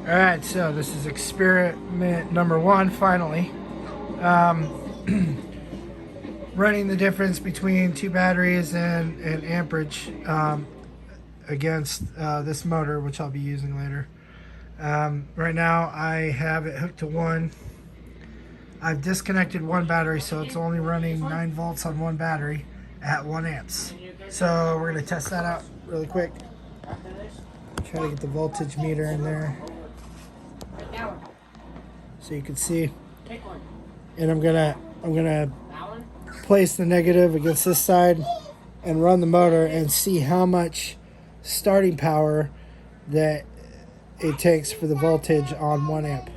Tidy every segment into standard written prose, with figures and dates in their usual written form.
Alright, so this is experiment number one, finally. Running the difference between two batteries and amperage against this motor, which I'll be using later. Right now I have it hooked to one. I've disconnected one battery, so it's only running 9 volts on one battery at 1 amps. So we're going to test that out really quick. Try to get the voltage meter in there so you can see. And I'm gonna place the negative against this side and run the motor and see how much starting power that it takes for the voltage on 1 amp.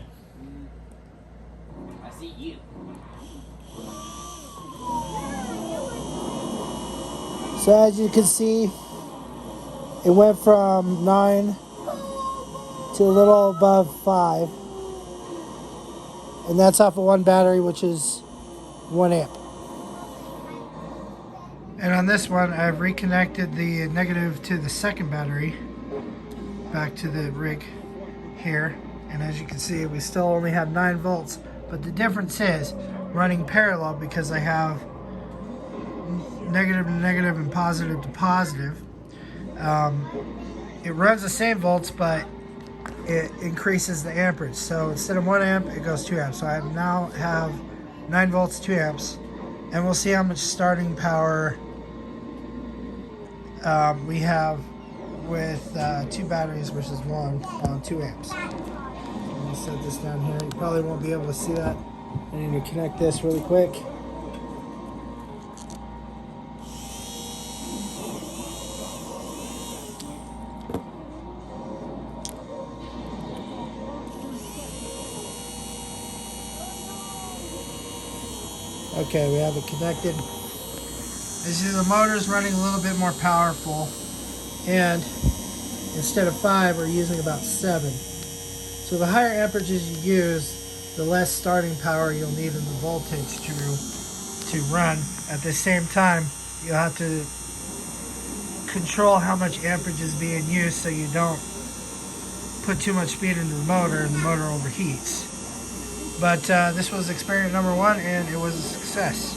I see you. So as you can see, it went from 9 to a little above 5. And that's off of one battery, which is 1 amp. And on this one, I've reconnected the negative to the second battery back to the rig here. And as you can see, we still only have 9 volts. But the difference is running parallel because I have negative to negative and positive to positive. It runs the same volts, but it increases the amperage. So instead of 1 amp, it goes 2 amps. So I now have 9 volts, 2 amps. And we'll see how much starting power we have with 2 batteries versus 1 on 2 amps. Let me set this down here. You probably won't be able to see that. I need to connect this really quick. Okay, we have it connected. As you see, the motor's running a little bit more powerful, and instead of 5, we're using about 7. So the higher amperages you use, the less starting power you'll need in the voltage to run. At the same time, you'll have to control how much amperage is being used so you don't put too much speed into the motor and the motor overheats. But this was experiment number 1, and it was a success.